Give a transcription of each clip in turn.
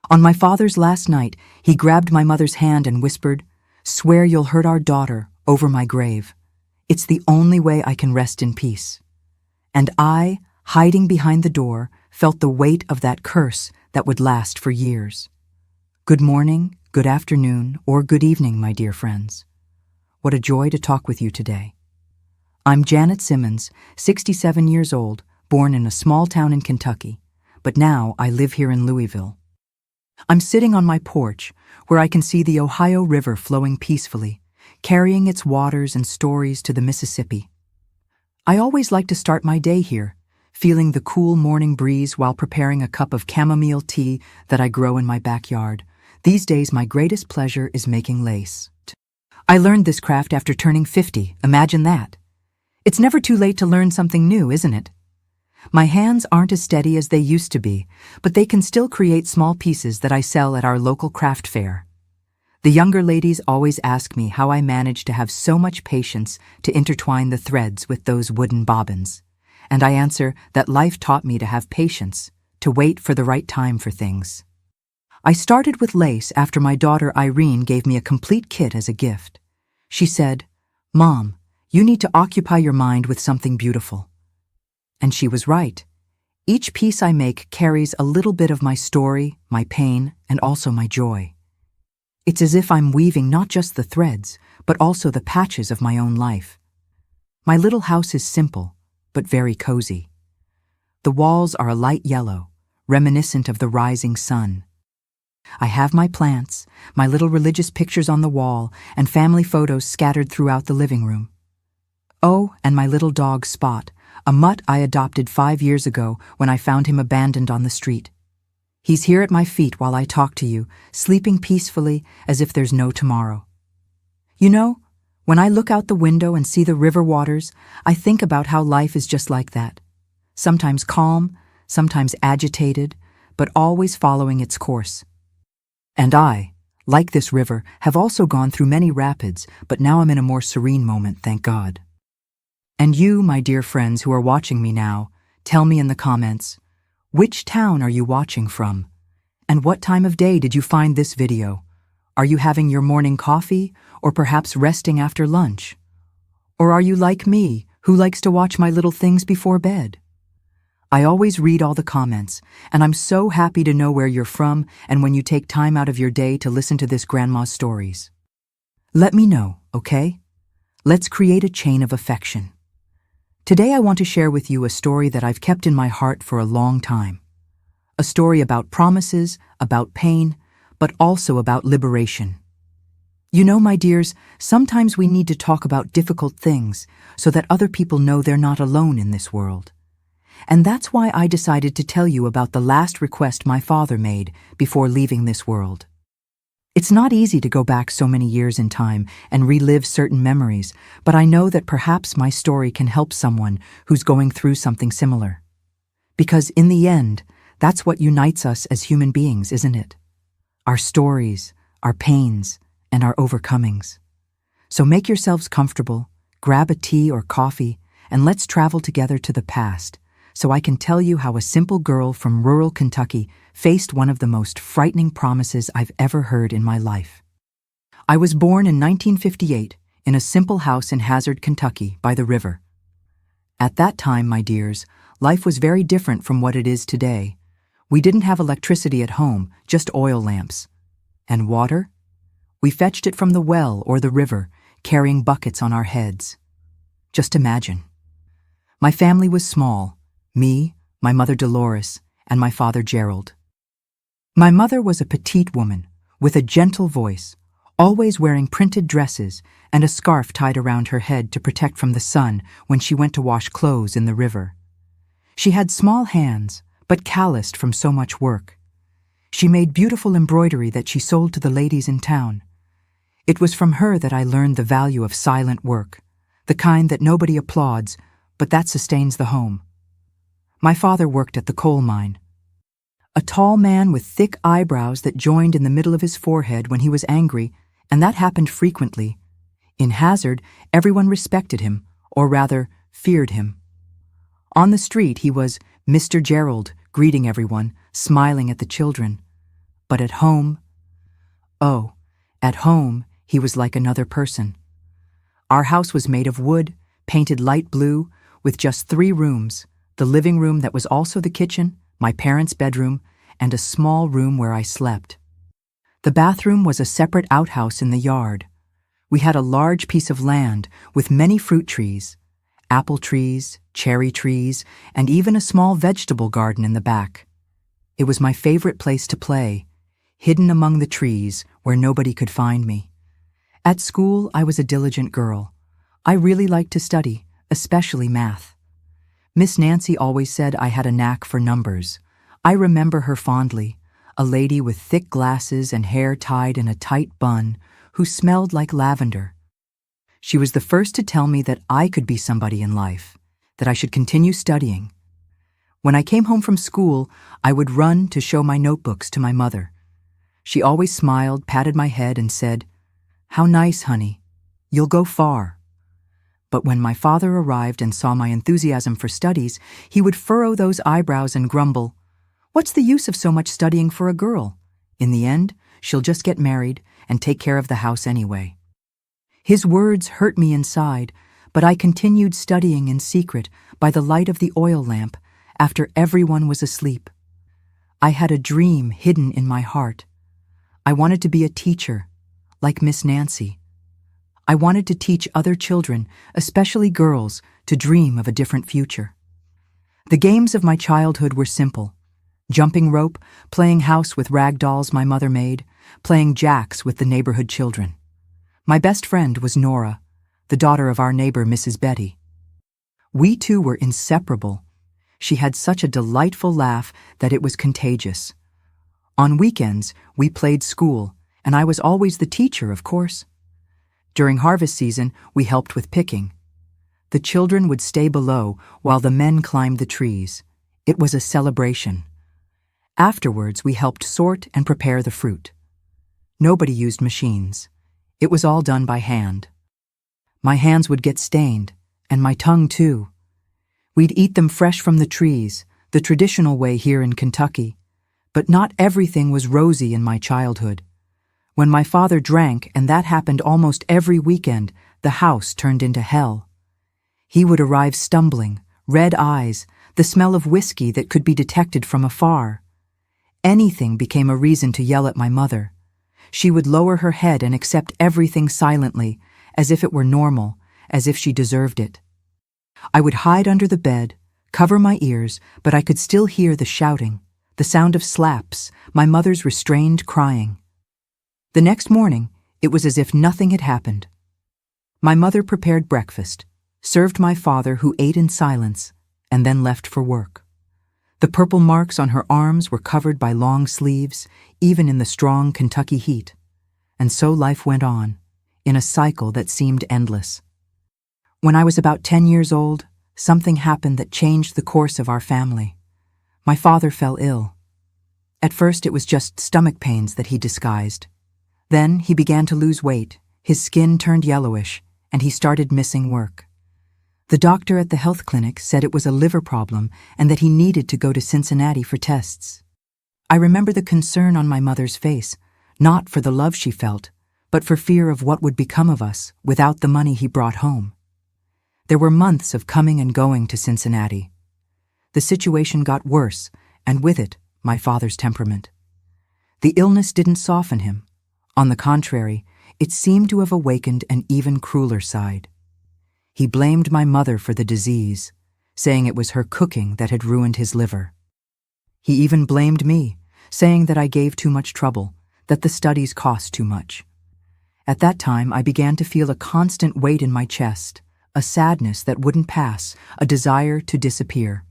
On my father's last night, he grabbed my mother's hand and whispered, "Swear you'll hurt our daughter over my grave. It's the only way I can rest in peace." And I, hiding behind the door, felt the weight of that curse that would last for years. Good morning, good afternoon, or good evening, my dear friends. What a joy to talk with you today. I'm Janet Simmons, 67 years old, born in a small town in Kentucky, but now I live here in Louisville. I'm sitting on my porch, where I can see the Ohio River flowing peacefully, carrying its waters and stories to the Mississippi. I always like to start my day here, feeling the cool morning breeze while preparing a cup of chamomile tea that I grow in my backyard. These days, my greatest pleasure is making lace. I learned this craft after turning 50, imagine that. It's never too late to learn something new, isn't it? My hands aren't as steady as they used to be, but they can still create small pieces that I sell at our local craft fair. The younger ladies always ask me how I manage to have so much patience to intertwine the threads with those wooden bobbins. And I answer that life taught me to have patience, to wait for the right time for things. I started with lace after my daughter Irene gave me a complete kit as a gift. She said, "Mom, you need to occupy your mind with something beautiful." And she was right. Each piece I make carries a little bit of my story, my pain, and also my joy. It's as if I'm weaving not just the threads, but also the patches of my own life. My little house is simple, but very cozy. The walls are a light yellow, reminiscent of the rising sun. I have my plants, my little religious pictures on the wall, and family photos scattered throughout the living room. Oh, and my little dog Spot, a mutt I adopted 5 years ago when I found him abandoned on the street. He's here at my feet while I talk to you, sleeping peacefully as if there's no tomorrow. You know, when I look out the window and see the river waters, I think about how life is just like that. Sometimes calm, sometimes agitated, but always following its course. And I, like this river, have also gone through many rapids, but now I'm in a more serene moment, thank God. And you, my dear friends who are watching me now, tell me in the comments, which town are you watching from? And what time of day did you find this video? Are you having your morning coffee, or perhaps resting after lunch? Or are you like me, who likes to watch my little things before bed? I always read all the comments, and I'm so happy to know where you're from and when you take time out of your day to listen to this grandma's stories. Let me know, okay? Let's create a chain of affection. Today I want to share with you a story that I've kept in my heart for a long time. A story about promises, about pain, but also about liberation. You know, my dears, sometimes we need to talk about difficult things so that other people know they're not alone in this world. And that's why I decided to tell you about the last request my father made before leaving this world. It's not easy to go back so many years in time and relive certain memories, but I know that perhaps my story can help someone who's going through something similar. Because in the end, that's what unites us as human beings, isn't it? Our stories, our pains, and our overcomings. So make yourselves comfortable, grab a tea or coffee, and let's travel together to the past, so I can tell you how a simple girl from rural Kentucky faced one of the most frightening promises I've ever heard in my life. I was born in 1958 in a simple house in Hazard, Kentucky, by the river. At that time, my dears, life was very different from what it is today. We didn't have electricity at home, just oil lamps. And water? We fetched it from the well or the river, carrying buckets on our heads. Just imagine. My family was small. Me, my mother Dolores, and my father Gerald. My mother was a petite woman, with a gentle voice, always wearing printed dresses and a scarf tied around her head to protect from the sun when she went to wash clothes in the river. She had small hands, but calloused from so much work. She made beautiful embroidery that she sold to the ladies in town. It was from her that I learned the value of silent work, the kind that nobody applauds, but that sustains the home. My father worked at the coal mine. A tall man with thick eyebrows that joined in the middle of his forehead when he was angry, and that happened frequently. In Hazard, everyone respected him, or rather, feared him. On the street, he was Mr. Gerald, greeting everyone, smiling at the children. But at home, oh, at home, he was like another person. Our house was made of wood, painted light blue, with just 3 rooms, the living room that was also the kitchen, my parents' bedroom, and a small room where I slept. The bathroom was a separate outhouse in the yard. We had a large piece of land with many fruit trees, apple trees, cherry trees, and even a small vegetable garden in the back. It was my favorite place to play, hidden among the trees where nobody could find me. At school, I was a diligent girl. I really liked to study, especially math. Miss Nancy always said I had a knack for numbers. I remember her fondly, a lady with thick glasses and hair tied in a tight bun who smelled like lavender. She was the first to tell me that I could be somebody in life, that I should continue studying. When I came home from school, I would run to show my notebooks to my mother. She always smiled, patted my head, and said, "How nice, honey. You'll go far." But when my father arrived and saw my enthusiasm for studies, he would furrow those eyebrows and grumble, "What's the use of so much studying for a girl? In the end, she'll just get married and take care of the house anyway." His words hurt me inside, but I continued studying in secret by the light of the oil lamp after everyone was asleep. I had a dream hidden in my heart. I wanted to be a teacher, like Miss Nancy. I wanted to teach other children, especially girls, to dream of a different future. The games of my childhood were simple: jumping rope, playing house with rag dolls my mother made, playing jacks with the neighborhood children. My best friend was Nora, the daughter of our neighbor Mrs. Betty. We two were inseparable. She had such a delightful laugh that it was contagious. On weekends, we played school, and I was always the teacher, of course. During harvest season, we helped with picking. The children would stay below while the men climbed the trees. It was a celebration. Afterwards, we helped sort and prepare the fruit. Nobody used machines. It was all done by hand. My hands would get stained, and my tongue too. We'd eat them fresh from the trees, the traditional way here in Kentucky. But not everything was rosy in my childhood. When my father drank, and that happened almost every weekend, the house turned into hell. He would arrive stumbling, red eyes, the smell of whiskey that could be detected from afar. Anything became a reason to yell at my mother. She would lower her head and accept everything silently, as if it were normal, as if she deserved it. I would hide under the bed, cover my ears, but I could still hear the shouting, the sound of slaps, my mother's restrained crying. The next morning, it was as if nothing had happened. My mother prepared breakfast, served my father, who ate in silence, and then left for work. The purple marks on her arms were covered by long sleeves, even in the strong Kentucky heat. And so life went on, in a cycle that seemed endless. When I was about 10 years old, something happened that changed the course of our family. My father fell ill. At first, it was just stomach pains that he disguised. Then he began to lose weight, his skin turned yellowish, and he started missing work. The doctor at the health clinic said it was a liver problem and that he needed to go to Cincinnati for tests. I remember the concern on my mother's face, not for the love she felt, but for fear of what would become of us without the money he brought home. There were months of coming and going to Cincinnati. The situation got worse, and with it, my father's temperament. The illness didn't soften him. On the contrary, it seemed to have awakened an even crueler side. He blamed my mother for the disease, saying it was her cooking that had ruined his liver. He even blamed me, saying that I gave too much trouble, that the studies cost too much. At that time, I began to feel a constant weight in my chest, a sadness that wouldn't pass, a desire to disappear.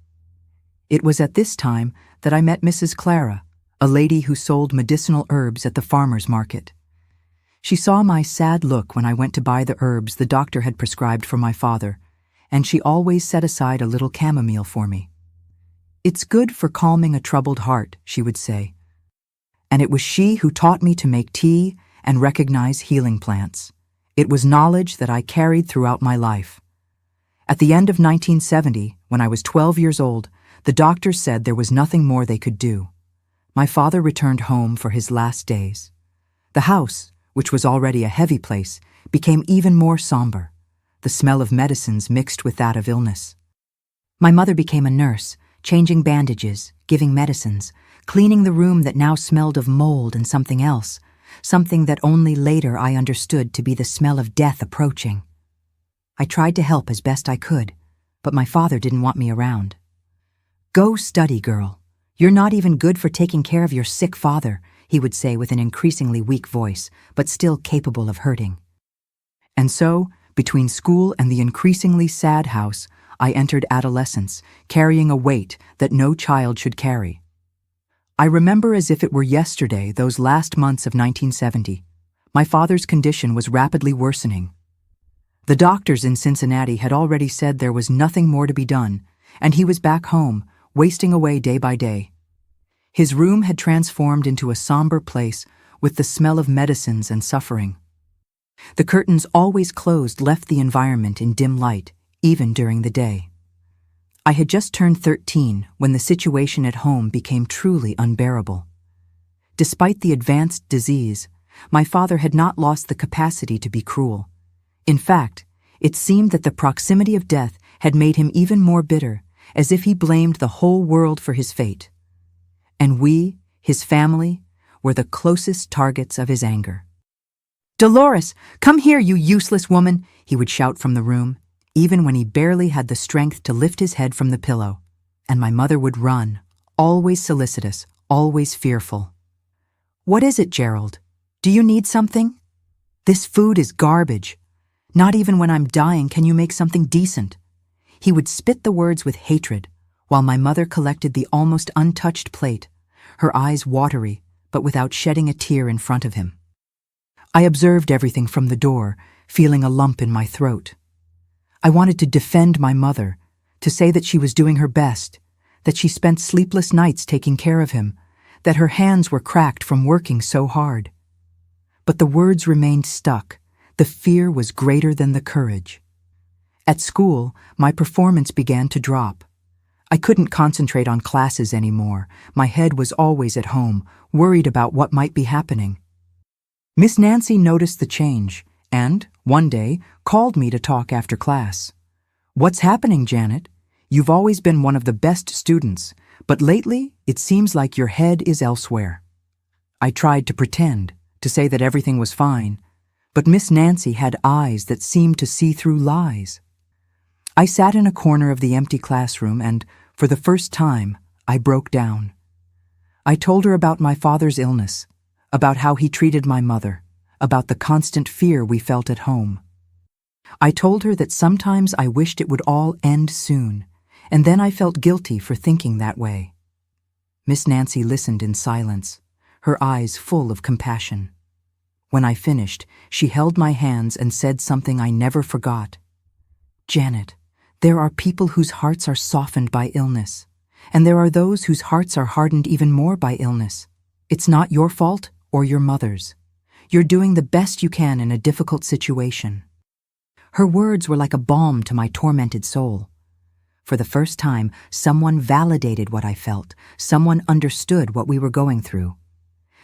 It was at this time that I met Mrs. Clara, a lady who sold medicinal herbs at the farmer's market. She saw my sad look when I went to buy the herbs the doctor had prescribed for my father, and she always set aside a little chamomile for me. "It's good for calming a troubled heart," she would say. And it was she who taught me to make tea and recognize healing plants. It was knowledge that I carried throughout my life. At the end of 1970, when I was 12 years old, the doctors said there was nothing more they could do. My father returned home for his last days. The house, which was already a heavy place, became even more somber, the smell of medicines mixed with that of illness. My mother became a nurse, changing bandages, giving medicines, cleaning the room that now smelled of mold and something else, something that only later I understood to be the smell of death approaching. I tried to help as best I could, but my father didn't want me around. "Go study, girl. You're not even good for taking care of your sick father," he would say with an increasingly weak voice, but still capable of hurting. And so, between school and the increasingly sad house, I entered adolescence, carrying a weight that no child should carry. I remember as if it were yesterday those last months of 1970. My father's condition was rapidly worsening. The doctors in Cincinnati had already said there was nothing more to be done, and he was back home, wasting away day by day. His room had transformed into a somber place with the smell of medicines and suffering. The curtains always closed left the environment in dim light, even during the day. I had just turned 13 when the situation at home became truly unbearable. Despite the advanced disease, my father had not lost the capacity to be cruel. In fact, it seemed that the proximity of death had made him even more bitter, as if he blamed the whole world for his fate. And we, his family, were the closest targets of his anger. "Dolores, come here, you useless woman," he would shout from the room, even when he barely had the strength to lift his head from the pillow. And my mother would run, always solicitous, always fearful. "What is it, Gerald? Do you need something? This food is garbage. Not even when I'm dying can you make something decent." He would spit the words with hatred, while my mother collected the almost untouched plate, her eyes watery, but without shedding a tear in front of him. I observed everything from the door, feeling a lump in my throat. I wanted to defend my mother, to say that she was doing her best, that she spent sleepless nights taking care of him, that her hands were cracked from working so hard. But the words remained stuck. The fear was greater than the courage. At school, my performance began to drop. I couldn't concentrate on classes anymore. My head was always at home, worried about what might be happening. Miss Nancy noticed the change and, one day, called me to talk after class. "What's happening, Janet? You've always been one of the best students, but lately it seems like your head is elsewhere." I tried to pretend, to say that everything was fine, but Miss Nancy had eyes that seemed to see through lies. I sat in a corner of the empty classroom and, for the first time, I broke down. I told her about my father's illness, about how he treated my mother, about the constant fear we felt at home. I told her that sometimes I wished it would all end soon, and then I felt guilty for thinking that way. Miss Nancy listened in silence, her eyes full of compassion. When I finished, she held my hands and said something I never forgot. "Janet, there are people whose hearts are softened by illness, and there are those whose hearts are hardened even more by illness. It's not your fault or your mother's. You're doing the best you can in a difficult situation." Her words were like a balm to my tormented soul. For the first time, someone validated what I felt, someone understood what we were going through.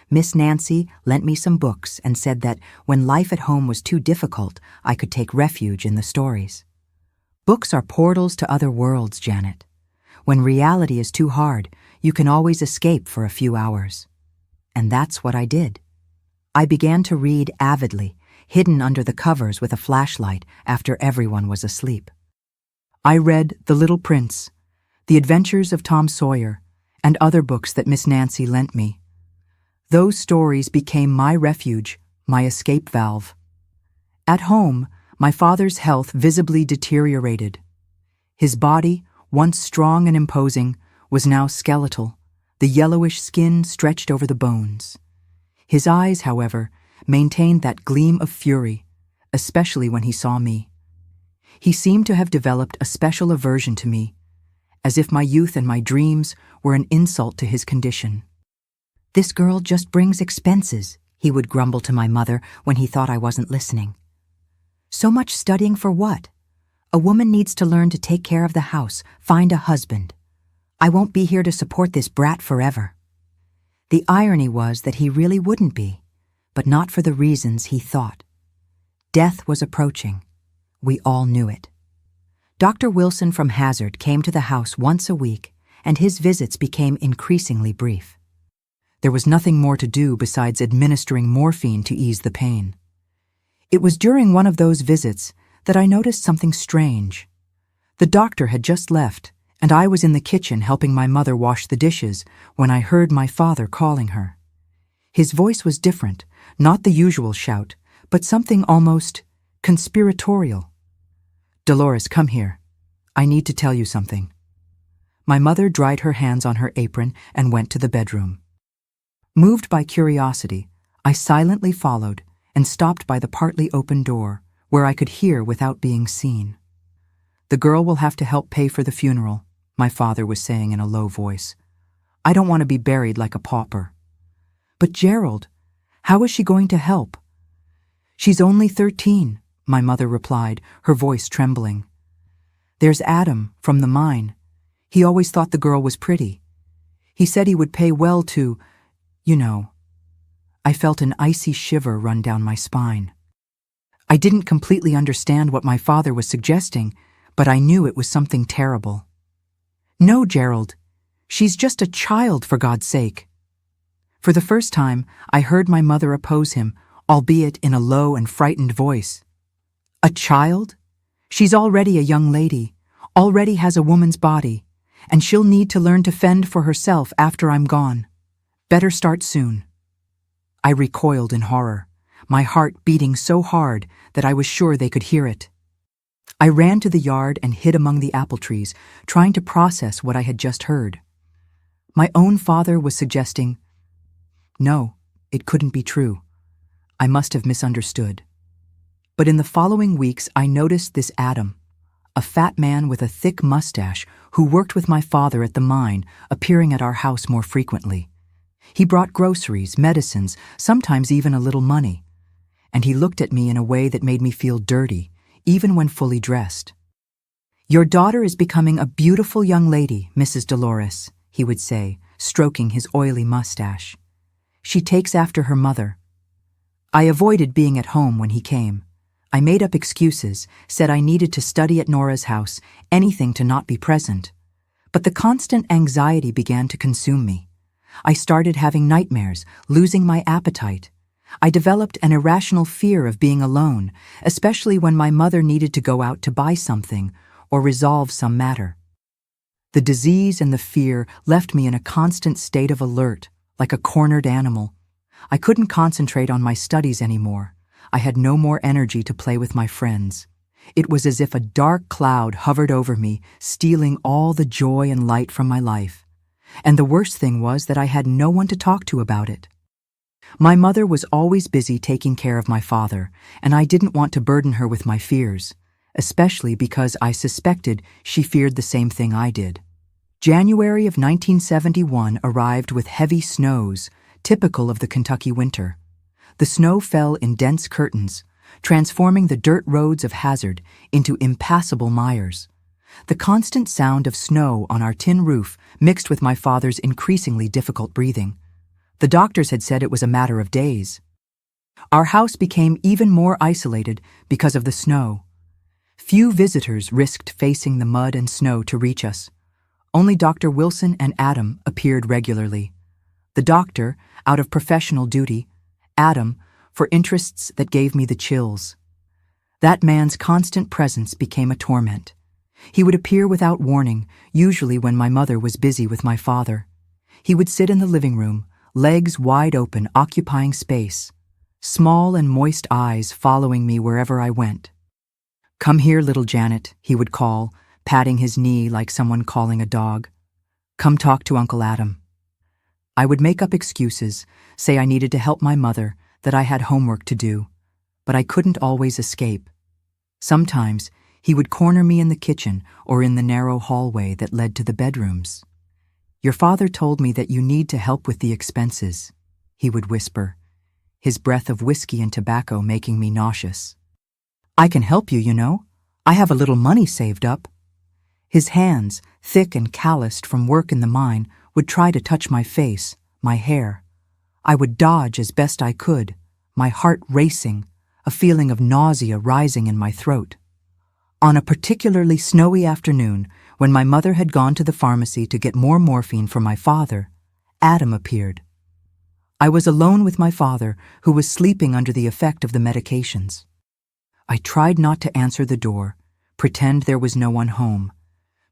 Miss Nancy lent me some books and said that when life at home was too difficult, I could take refuge in the stories. Books are portals to other worlds, Janet. When reality is too hard, you can always escape for a few hours. And that's what I did. I began to read avidly, hidden under the covers with a flashlight after everyone was asleep. I read The Little Prince, The Adventures of Tom Sawyer, and other books that Miss Nancy lent me. Those stories became my refuge, my escape valve. At home, my father's health visibly deteriorated. His body, once strong and imposing, was now skeletal, the yellowish skin stretched over the bones. His eyes, however, maintained that gleam of fury, especially when he saw me. He seemed to have developed a special aversion to me, as if my youth and my dreams were an insult to his condition. "This girl just brings expenses," he would grumble to my mother when he thought I wasn't listening. "So much studying for what? A woman needs to learn to take care of the house, find a husband. I won't be here to support this brat forever." The irony was that he really wouldn't be, but not for the reasons he thought. Death was approaching. We all knew it. Dr. Wilson from Hazard came to the house once a week, and his visits became increasingly brief. There was nothing more to do besides administering morphine to ease the pain. It was during one of those visits that I noticed something strange. The doctor had just left, and I was in the kitchen helping my mother wash the dishes when I heard my father calling her. His voice was different, not the usual shout, but something almost conspiratorial. "Dolores, come here. I need to tell you something." My mother dried her hands on her apron and went to the bedroom. Moved by curiosity, I silently followed and stopped by the partly open door, where I could hear without being seen. "The girl will have to help pay for the funeral," my father was saying in a low voice. "I don't want to be buried like a pauper." "But Gerald, how is she going to help?" "She's only 13, my mother replied, her voice trembling. "There's Adam, from the mine. He always thought the girl was pretty. He said he would pay well to, you know." I felt an icy shiver run down my spine. I didn't completely understand what my father was suggesting, but I knew it was something terrible. "No, Gerald. She's just a child, for God's sake." For the first time, I heard my mother oppose him, albeit in a low and frightened voice. "A child? She's already a young lady, already has a woman's body, and she'll need to learn to fend for herself after I'm gone. Better start soon." I recoiled in horror, my heart beating so hard that I was sure they could hear it. I ran to the yard and hid among the apple trees, trying to process what I had just heard. My own father was suggesting, no, it couldn't be true. I must have misunderstood. But in the following weeks, I noticed this Adam, a fat man with a thick mustache who worked with my father at the mine, appearing at our house more frequently. He brought groceries, medicines, sometimes even a little money. And he looked at me in a way that made me feel dirty, even when fully dressed. "Your daughter is becoming a beautiful young lady, Mrs. Dolores," he would say, stroking his oily mustache. "She takes after her mother." I avoided being at home when he came. I made up excuses, said I needed to study at Nora's house, anything to not be present. But the constant anxiety began to consume me. I started having nightmares, losing my appetite. I developed an irrational fear of being alone, especially when my mother needed to go out to buy something or resolve some matter. The disease and the fear left me in a constant state of alert, like a cornered animal. I couldn't concentrate on my studies anymore. I had no more energy to play with my friends. It was as if a dark cloud hovered over me, stealing all the joy and light from my life. And the worst thing was that I had no one to talk to about it. My mother was always busy taking care of my father, and I didn't want to burden her with my fears, especially because I suspected she feared the same thing I did. January of 1971 arrived with heavy snows, typical of the Kentucky winter. The snow fell in dense curtains, transforming the dirt roads of Hazard into impassable mires. The constant sound of snow on our tin roof mixed with my father's increasingly difficult breathing. The doctors had said it was a matter of days. Our house became even more isolated because of the snow. Few visitors risked facing the mud and snow to reach us. Only Dr. Wilson and Adam appeared regularly. The doctor, out of professional duty, Adam, for interests that gave me the chills. That man's constant presence became a torment. He would appear without warning, usually when my mother was busy with my father. He would sit in the living room, legs wide open, occupying space, small and moist eyes following me wherever I went. "Come here, little Janet," he would call, patting his knee like someone calling a dog. "Come talk to Uncle Adam." I would make up excuses, say I needed to help my mother, that I had homework to do, but I couldn't always escape. Sometimes he would corner me in the kitchen or in the narrow hallway that led to the bedrooms. "Your father told me that you need to help with the expenses," he would whisper, his breath of whiskey and tobacco making me nauseous. "I can help you, you know. I have a little money saved up." His hands, thick and calloused from work in the mine, would try to touch my face, my hair. I would dodge as best I could, my heart racing, a feeling of nausea rising in my throat. On a particularly snowy afternoon, when my mother had gone to the pharmacy to get more morphine for my father, Adam appeared. I was alone with my father, who was sleeping under the effect of the medications. I tried not to answer the door, pretend there was no one home,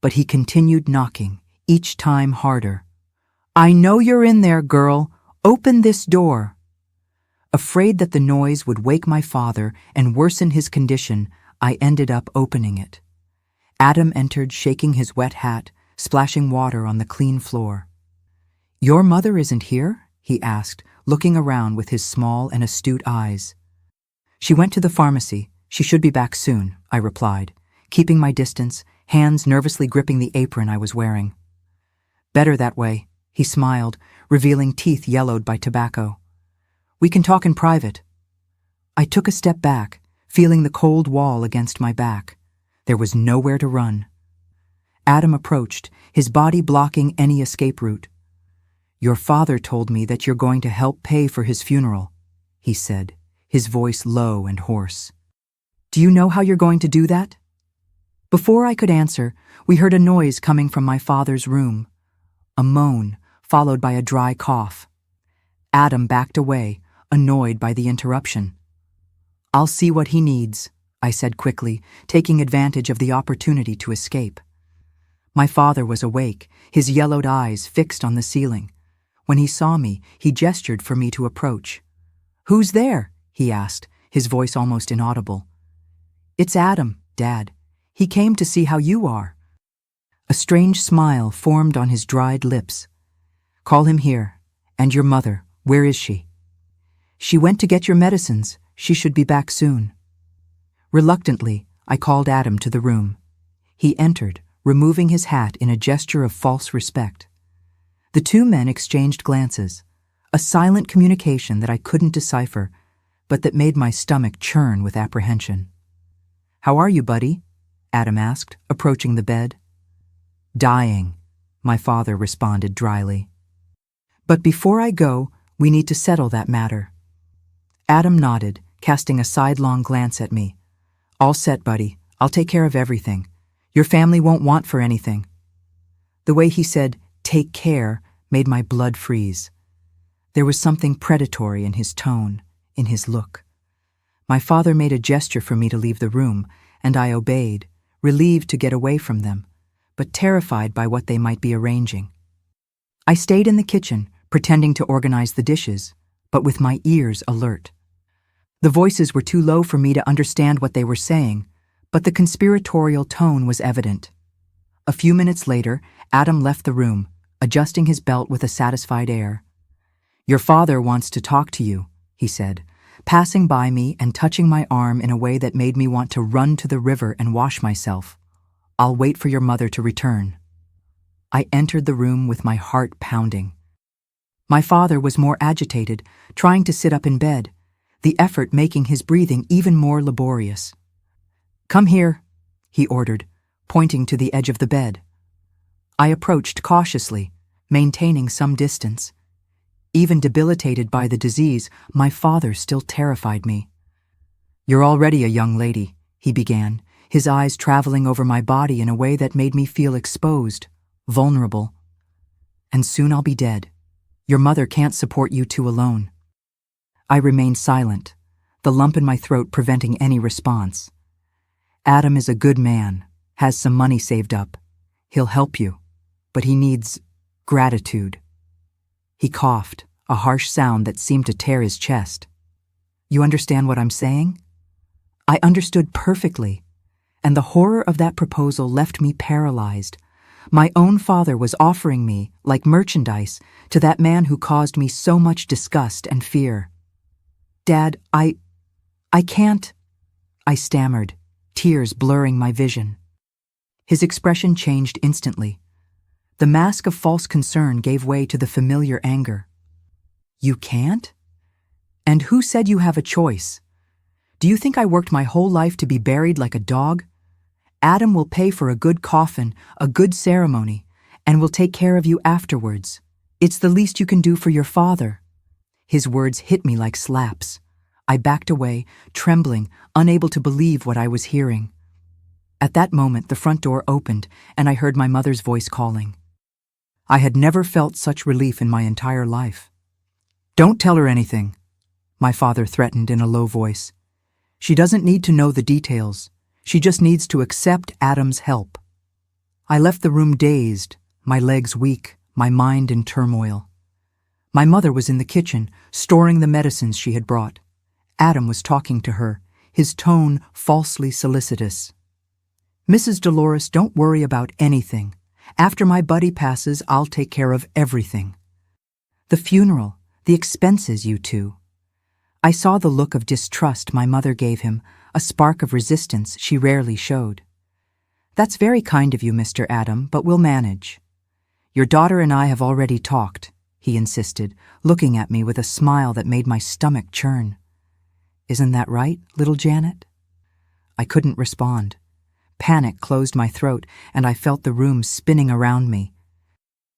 but he continued knocking, each time harder. "I know you're in there, girl. Open this door." Afraid that the noise would wake my father and worsen his condition, I ended up opening it. Adam entered, shaking his wet hat, splashing water on the clean floor. "Your mother isn't here?" he asked, looking around with his small and astute eyes. "She went to the pharmacy. She should be back soon," I replied, keeping my distance, hands nervously gripping the apron I was wearing. "Better that way," he smiled, revealing teeth yellowed by tobacco. "We can talk in private." I took a step back, feeling the cold wall against my back. There was nowhere to run. Adam approached, his body blocking any escape route. "Your father told me that you're going to help pay for his funeral," he said, his voice low and hoarse. "Do you know how you're going to do that?" Before I could answer, we heard a noise coming from my father's room. A moan, followed by a dry cough. Adam backed away, annoyed by the interruption. "I'll see what he needs," I said quickly, taking advantage of the opportunity to escape. My father was awake, his yellowed eyes fixed on the ceiling. When he saw me, he gestured for me to approach. "Who's there?" he asked, his voice almost inaudible. "It's Adam, Dad. He came to see how you are." A strange smile formed on his dried lips. "Call him here. And your mother, where is she?" "She went to get your medicines. She should be back soon." Reluctantly, I called Adam to the room. He entered, removing his hat in a gesture of false respect. The two men exchanged glances, a silent communication that I couldn't decipher, but that made my stomach churn with apprehension. "How are you, buddy?" Adam asked, approaching the bed. "Dying," my father responded dryly. "But before I go, we need to settle that matter." Adam nodded, casting a sidelong glance at me. "All set, buddy. I'll take care of everything. Your family won't want for anything." The way he said, "take care," made my blood freeze. There was something predatory in his tone, in his look. My father made a gesture for me to leave the room, and I obeyed, relieved to get away from them, but terrified by what they might be arranging. I stayed in the kitchen, pretending to organize the dishes, but with my ears alert. The voices were too low for me to understand what they were saying, but the conspiratorial tone was evident. A few minutes later, Adam left the room, adjusting his belt with a satisfied air. "Your father wants to talk to you," he said, passing by me and touching my arm in a way that made me want to run to the river and wash myself. "I'll wait for your mother to return." I entered the room with my heart pounding. My father was more agitated, trying to sit up in bed, the effort making his breathing even more laborious. "Come here," he ordered, pointing to the edge of the bed. I approached cautiously, maintaining some distance. Even debilitated by the disease, my father still terrified me. "You're already a young lady," he began, his eyes traveling over my body in a way that made me feel exposed, vulnerable. "And soon I'll be dead. Your mother can't support you two alone." I remained silent, the lump in my throat preventing any response. "Adam is a good man, has some money saved up. He'll help you, but he needs gratitude." He coughed, a harsh sound that seemed to tear his chest. "You understand what I'm saying?" I understood perfectly, and the horror of that proposal left me paralyzed. My own father was offering me, like merchandise, to that man who caused me so much disgust and fear. "Dad, I can't," I stammered, tears blurring my vision. His expression changed instantly. The mask of false concern gave way to the familiar anger. "You can't? And who said you have a choice? Do you think I worked my whole life to be buried like a dog? Adam will pay for a good coffin, a good ceremony, and will take care of you afterwards. It's the least you can do for your father." His words hit me like slaps. I backed away, trembling, unable to believe what I was hearing. At that moment, the front door opened, and I heard my mother's voice calling. I had never felt such relief in my entire life. "Don't tell her anything," my father threatened in a low voice. "She doesn't need to know the details. She just needs to accept Adam's help." I left the room dazed, my legs weak, my mind in turmoil. My mother was in the kitchen, storing the medicines she had brought. Adam was talking to her, his tone falsely solicitous. "Mrs. Dolores, don't worry about anything. After my buddy passes, I'll take care of everything. The funeral, the expenses, you two." I saw the look of distrust my mother gave him, a spark of resistance she rarely showed. "That's very kind of you, Mr. Adam, but we'll manage. Your daughter and I have already talked," he insisted, looking at me with a smile that made my stomach churn. "Isn't that right, little Janet?" I couldn't respond. Panic closed my throat, and I felt the room spinning around me.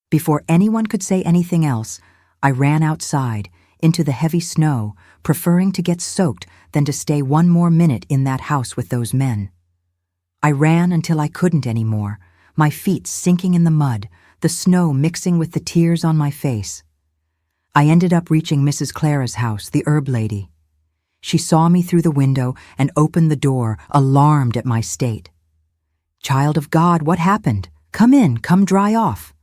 Before anyone could say anything else, I ran outside, into the heavy snow, preferring to get soaked than to stay one more minute in that house with those men. I ran until I couldn't anymore, my feet sinking in the mud, the snow mixing with the tears on my face. I ended up reaching Mrs. Clara's house, the herb lady. She saw me through the window and opened the door, alarmed at my state. "Child of God, what happened? Come in, come dry off."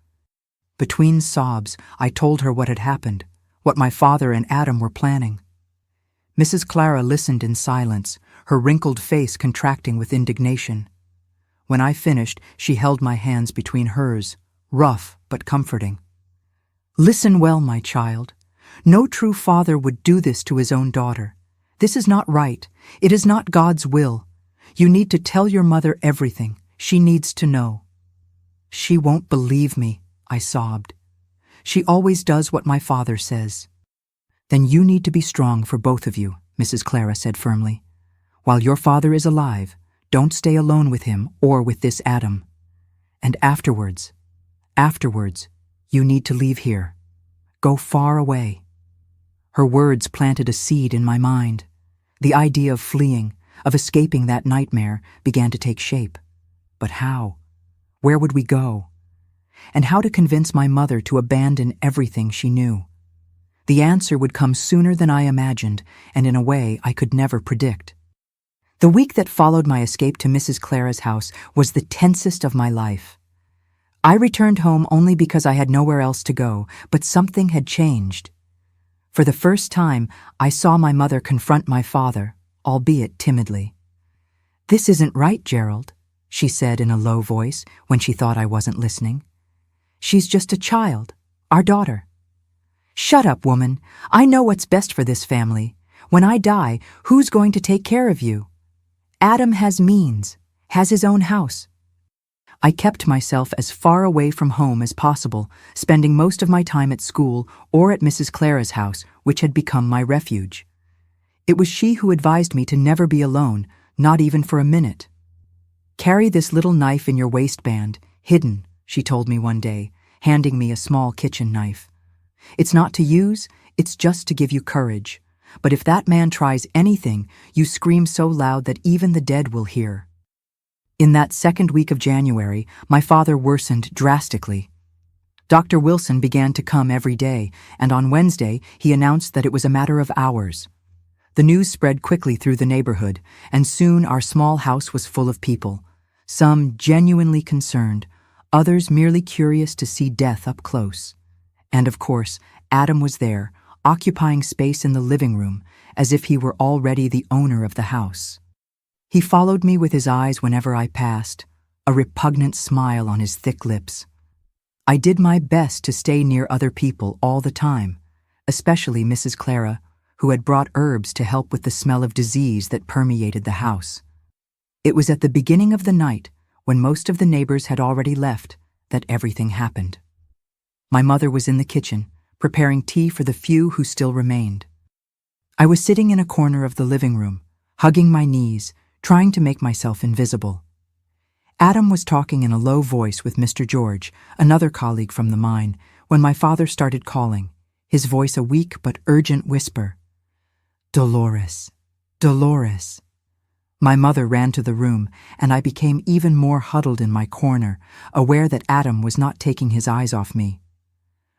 Between sobs, I told her what had happened, what my father and Adam were planning. Mrs. Clara listened in silence, her wrinkled face contracting with indignation. When I finished, she held my hands between hers, rough but comforting. "Listen well, my child. No true father would do this to his own daughter. This is not right. It is not God's will. You need to tell your mother everything. She needs to know." "She won't believe me," I sobbed. "She always does what my father says." "Then you need to be strong for both of you," Mrs. Clara said firmly. "While your father is alive, don't stay alone with him or with this Adam. And afterwards, you need to leave here. Go far away." Her words planted a seed in my mind. The idea of fleeing, of escaping that nightmare, began to take shape. But how? Where would we go? And how to convince my mother to abandon everything she knew? The answer would come sooner than I imagined, and in a way I could never predict. The week that followed my escape to Mrs. Clara's house was the tensest of my life. I returned home only because I had nowhere else to go, but something had changed. For the first time, I saw my mother confront my father, albeit timidly. "This isn't right, Gerald," she said in a low voice when she thought I wasn't listening. "She's just a child, our daughter." "Shut up, woman. I know what's best for this family. When I die, who's going to take care of you? Adam has means, has his own house." I kept myself as far away from home as possible, spending most of my time at school or at Mrs. Clara's house, which had become my refuge. It was she who advised me to never be alone, not even for a minute. "Carry this little knife in your waistband, hidden," she told me one day, handing me a small kitchen knife. "It's not to use, it's just to give you courage. But if that man tries anything, you scream so loud that even the dead will hear." In that second week of January, my father worsened drastically. Dr. Wilson began to come every day, and on Wednesday he announced that it was a matter of hours. The news spread quickly through the neighborhood, and soon our small house was full of people, some genuinely concerned, others merely curious to see death up close. And of course, Adam was there, occupying space in the living room, as if he were already the owner of the house. He followed me with his eyes whenever I passed, a repugnant smile on his thick lips. I did my best to stay near other people all the time, especially Mrs. Clara, who had brought herbs to help with the smell of disease that permeated the house. It was at the beginning of the night, when most of the neighbors had already left, that everything happened. My mother was in the kitchen, preparing tea for the few who still remained. I was sitting in a corner of the living room, hugging my knees, trying to make myself invisible. Adam was talking in a low voice with Mr. George, another colleague from the mine, when my father started calling, his voice a weak but urgent whisper. Dolores, Dolores. My mother ran to the room, and I became even more huddled in my corner, aware that Adam was not taking his eyes off me.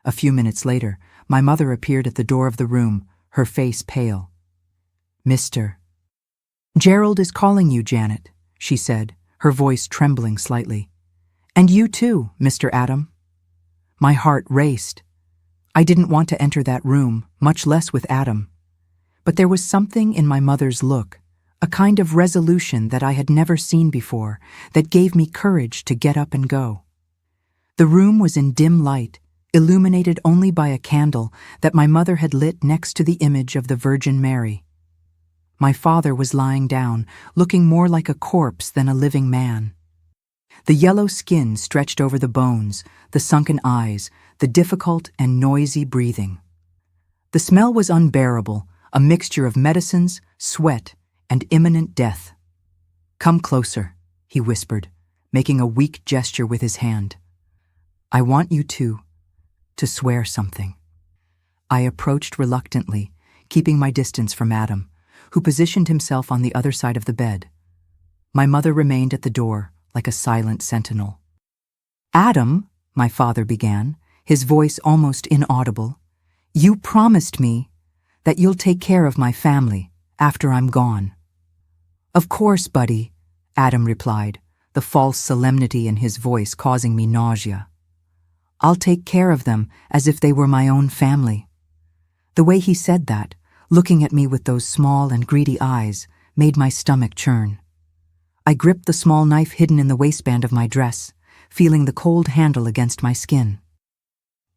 A few minutes later, my mother appeared at the door of the room, her face pale. Mr. Gerald is calling you, Janet, she said, her voice trembling slightly. And you too, Mr. Adam. My heart raced. I didn't want to enter that room, much less with Adam. But there was something in my mother's look, a kind of resolution that I had never seen before, that gave me courage to get up and go. The room was in dim light, illuminated only by a candle that my mother had lit next to the image of the Virgin Mary. My father was lying down, looking more like a corpse than a living man. The yellow skin stretched over the bones, the sunken eyes, the difficult and noisy breathing. The smell was unbearable, a mixture of medicines, sweat, and imminent death. Come closer, he whispered, making a weak gesture with his hand. I want you to swear something. I approached reluctantly, keeping my distance from Adam, who positioned himself on the other side of the bed. My mother remained at the door, like a silent sentinel. Adam, my father began, his voice almost inaudible, you promised me that you'll take care of my family after I'm gone. Of course, buddy, Adam replied, the false solemnity in his voice causing me nausea. I'll take care of them as if they were my own family. The way he said that, looking at me with those small and greedy eyes, made my stomach churn. I gripped the small knife hidden in the waistband of my dress, feeling the cold handle against my skin.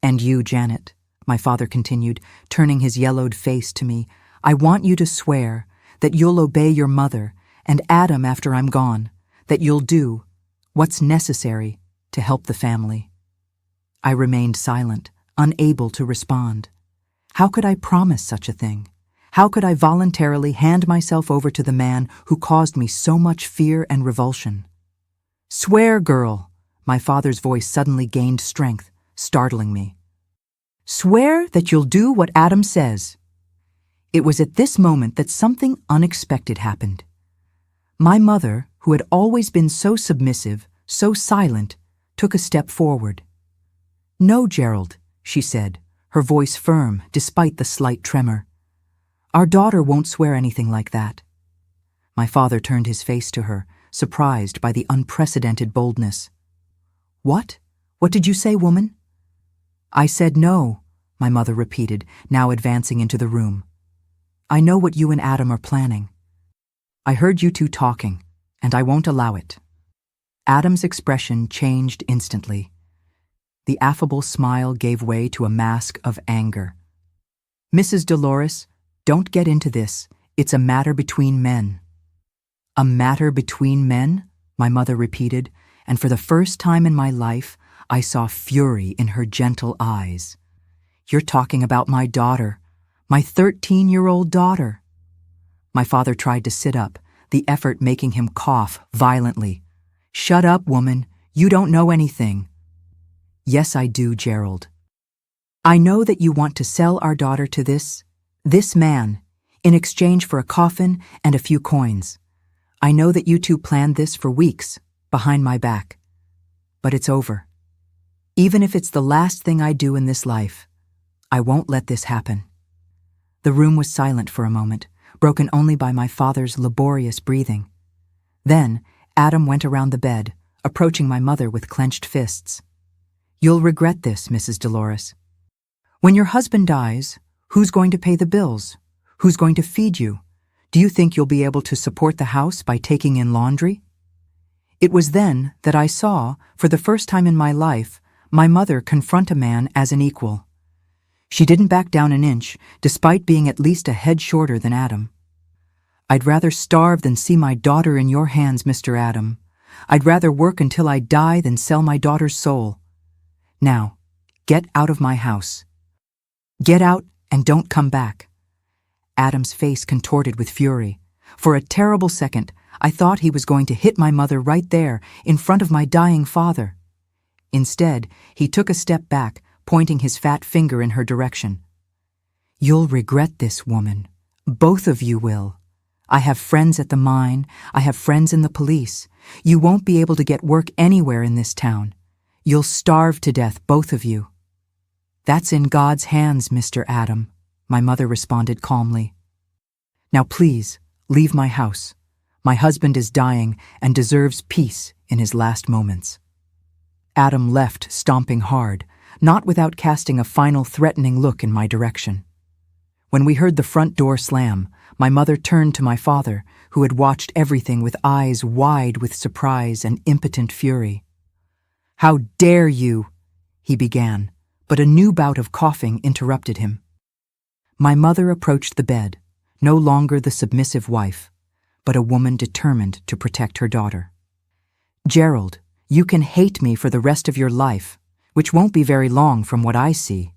And you, Janet, my father continued, turning his yellowed face to me, I want you to swear that you'll obey your mother and Adam after I'm gone, that you'll do what's necessary to help the family. I remained silent, unable to respond. How could I promise such a thing? How could I voluntarily hand myself over to the man who caused me so much fear and revulsion? Swear, girl! My father's voice suddenly gained strength, startling me. Swear that you'll do what Adam says. It was at this moment that something unexpected happened. My mother, who had always been so submissive, so silent, took a step forward. No, Gerald, she said, her voice firm despite the slight tremor. Our daughter won't swear anything like that. My father turned his face to her, surprised by the unprecedented boldness. What? What did you say, woman? I said no, my mother repeated, now advancing into the room. I know what you and Adam are planning. I heard you two talking, and I won't allow it. Adam's expression changed instantly. The affable smile gave way to a mask of anger. Mrs. Dolores, don't get into this. It's a matter between men. A matter between men? My mother repeated, and for the first time in my life, I saw fury in her gentle eyes. You're talking about my daughter, my 13-year-old daughter. My father tried to sit up, the effort making him cough violently. Shut up, woman. You don't know anything. Yes, I do, Gerald. I know that you want to sell our daughter to this man, in exchange for a coffin and a few coins. I know that you two planned this for weeks, behind my back. But it's over. Even if it's the last thing I do in this life, I won't let this happen. The room was silent for a moment, broken only by my father's laborious breathing. Then, Adam went around the bed, approaching my mother with clenched fists. You'll regret this, Mrs. Dolores. When your husband dies, who's going to pay the bills? Who's going to feed you? Do you think you'll be able to support the house by taking in laundry? It was then that I saw, for the first time in my life, my mother confront a man as an equal. She didn't back down an inch, despite being at least a head shorter than Adam. I'd rather starve than see my daughter in your hands, Mr. Adam. I'd rather work until I die than sell my daughter's soul. Now, get out of my house. Get out and don't come back. Adam's face contorted with fury. For a terrible second, I thought he was going to hit my mother right there, in front of my dying father. Instead, he took a step back, pointing his fat finger in her direction. "You'll regret this, woman. Both of you will. I have friends at the mine. I have friends in the police. You won't be able to get work anywhere in this town. You'll starve to death, both of you." "That's in God's hands, Mr. Adam," my mother responded calmly. "Now please, leave my house. My husband is dying and deserves peace in his last moments." Adam left, stomping hard, not without casting a final threatening look in my direction. When we heard the front door slam, my mother turned to my father, who had watched everything with eyes wide with surprise and impotent fury. "How dare you?" he began, but a new bout of coughing interrupted him. My mother approached the bed, no longer the submissive wife, but a woman determined to protect her daughter. "Gerald, you can hate me for the rest of your life, which won't be very long from what I see,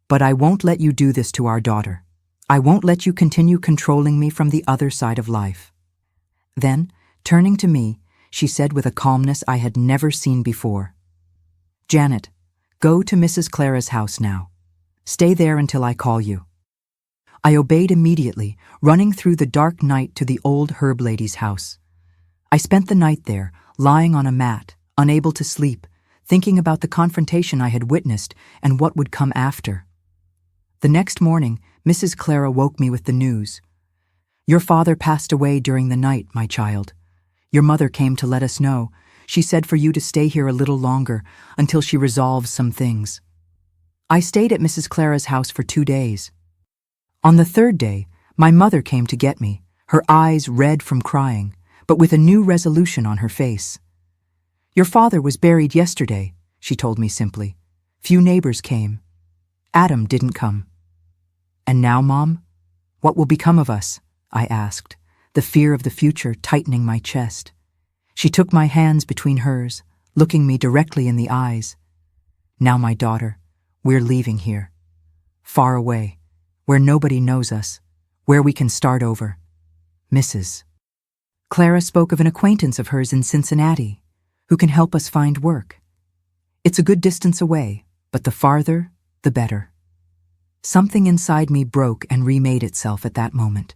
but I won't let you do this to our daughter. I won't let you continue controlling me from the other side of life." Then, turning to me, she said with a calmness I had never seen before, "Janet, go to Mrs. Clara's house now. Stay there until I call you." I obeyed immediately, running through the dark night to the old herb lady's house. I spent the night there, lying on a mat, unable to sleep, thinking about the confrontation I had witnessed and what would come after. The next morning, Mrs. Clara woke me with the news. "Your father passed away during the night, my child. Your mother came to let us know. She said for you to stay here a little longer until she resolves some things." I stayed at Mrs. Clara's house for 2 days. On the 3rd day, my mother came to get me, her eyes red from crying, but with a new resolution on her face. "Your father was buried yesterday," she told me simply. "Few neighbors came. Adam didn't come." "And now, Mom? What will become of us?" I asked, the fear of the future tightening my chest. She took my hands between hers, looking me directly in the eyes. "Now, my daughter, we're leaving here. Far away, where nobody knows us, where we can start over. Mrs. Clara spoke of an acquaintance of hers in Cincinnati, who can help us find work. It's a good distance away, but the farther, the better." Something inside me broke and remade itself at that moment.